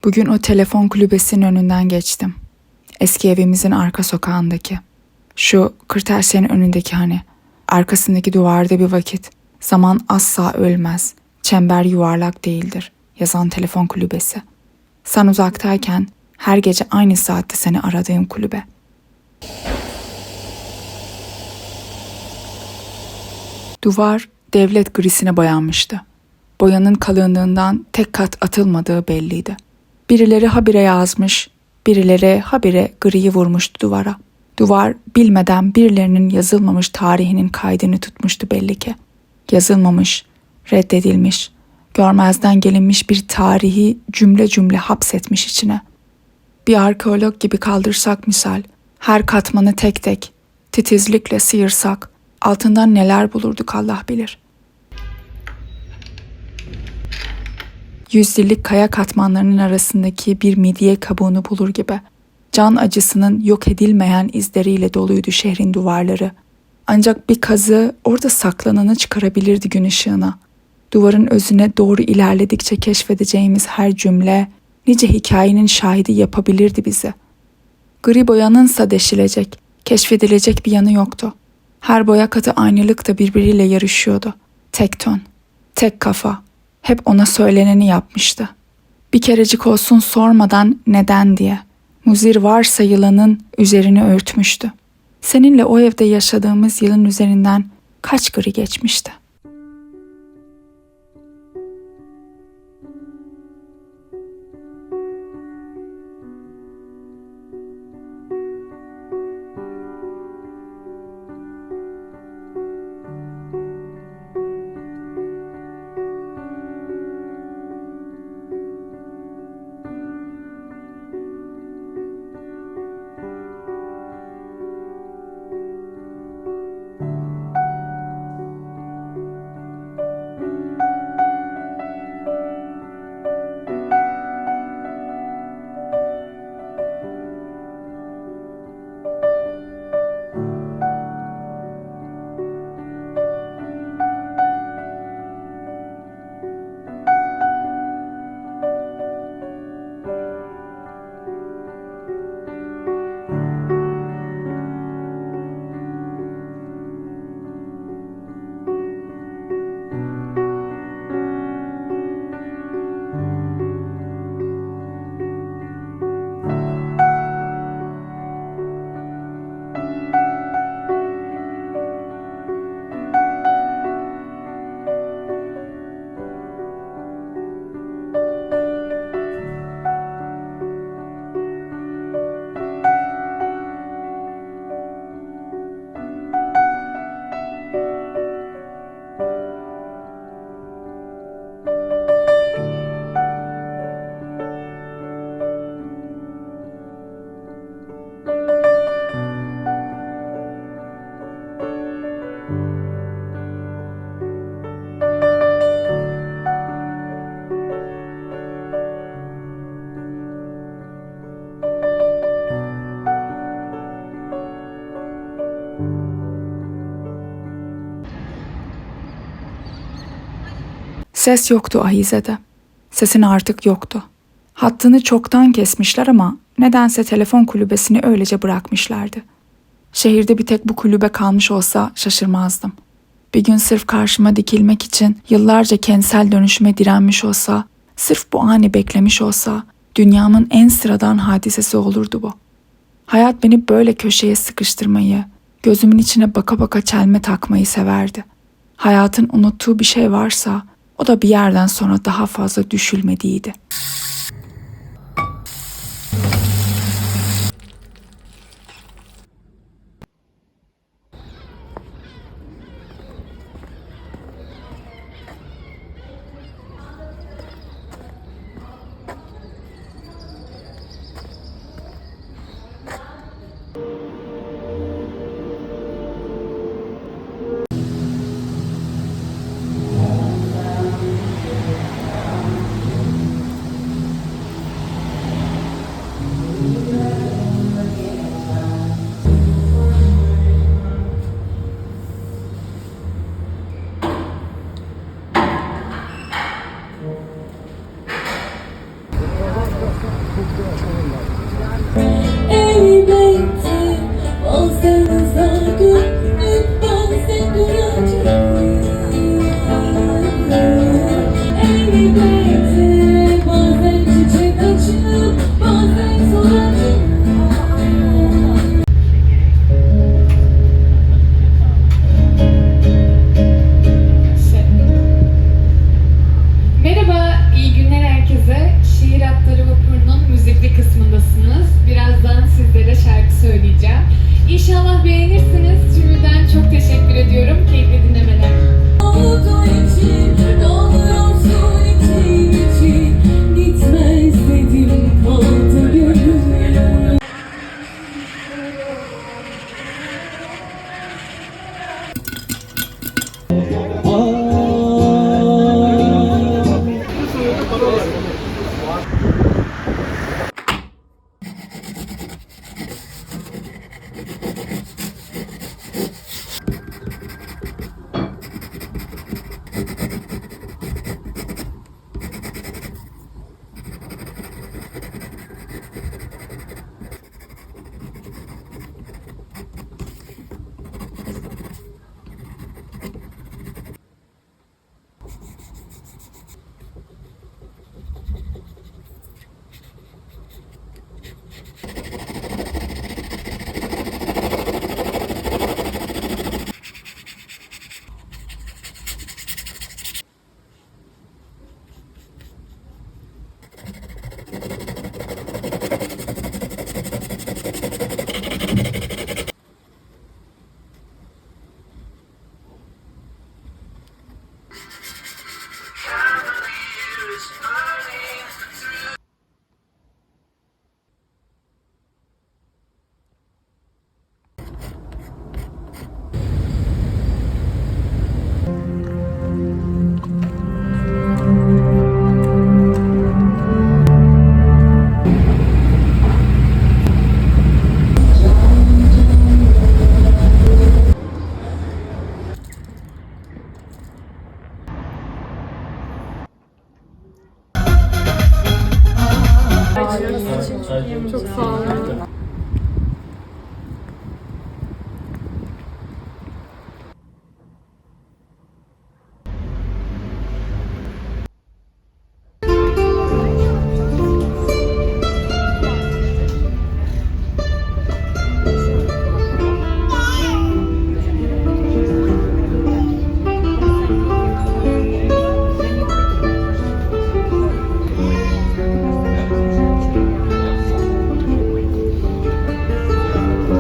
Bugün o telefon kulübesinin önünden geçtim. Eski evimizin arka sokağındaki. Şu kırtasiyenin önündeki hani. Arkasındaki duvarda bir vakit. Zaman asla ölmez. Çember yuvarlak değildir. Yazan telefon kulübesi. Sen uzaktayken her gece aynı saatte seni aradığım kulübe. Duvar devlet grisine boyanmıştı. Boyanın kalınlığından tek kat atılmadığı belliydi. Birileri habire yazmış, birileri habire griyi vurmuştu duvara. Duvar bilmeden birilerinin yazılmamış tarihinin kaydını tutmuştu belli ki. Yazılmamış, reddedilmiş, görmezden gelinmiş bir tarihi cümle cümle hapsetmiş içine. Bir arkeolog gibi kaldırsak misal, her katmanı tek tek, titizlikle sıyırsak, altından neler bulurduk Allah bilir. Yüzyıllık kaya katmanlarının arasındaki bir midye kabuğunu bulur gibi. Can acısının yok edilmeyen izleriyle doluydu şehrin duvarları. Ancak bir kazı orada saklananı çıkarabilirdi gün ışığına. Duvarın özüne doğru ilerledikçe keşfedeceğimiz her cümle, nice hikayenin şahidi yapabilirdi bizi. Gri boyanınsa deşilecek, keşfedilecek bir yanı yoktu. Her boya katı aynılıkta birbiriyle yarışıyordu. Tek ton, tek kafa. Hep ona söyleneni yapmıştı. Bir kerecik olsun sormadan neden diye. Muzir varsa yılanın üzerini örtmüştü. Seninle o evde yaşadığımız yılın üzerinden kaç gri geçmişti. Ses yoktu Ahize'de. Sesin artık yoktu. Hattını çoktan kesmişler ama nedense telefon kulübesini öylece bırakmışlardı. Şehirde bir tek bu kulübe kalmış olsa şaşırmazdım. Bir gün sırf karşıma dikilmek için yıllarca kentsel dönüşüme direnmiş olsa, sırf bu anı beklemiş olsa, dünyamın en sıradan hadisesi olurdu bu. Hayat beni böyle köşeye sıkıştırmayı, gözümün içine baka baka çelme takmayı severdi. Hayatın unuttuğu bir şey varsa, o da bir yerden sonra daha fazla düşülmediydi. Biraz sorun var.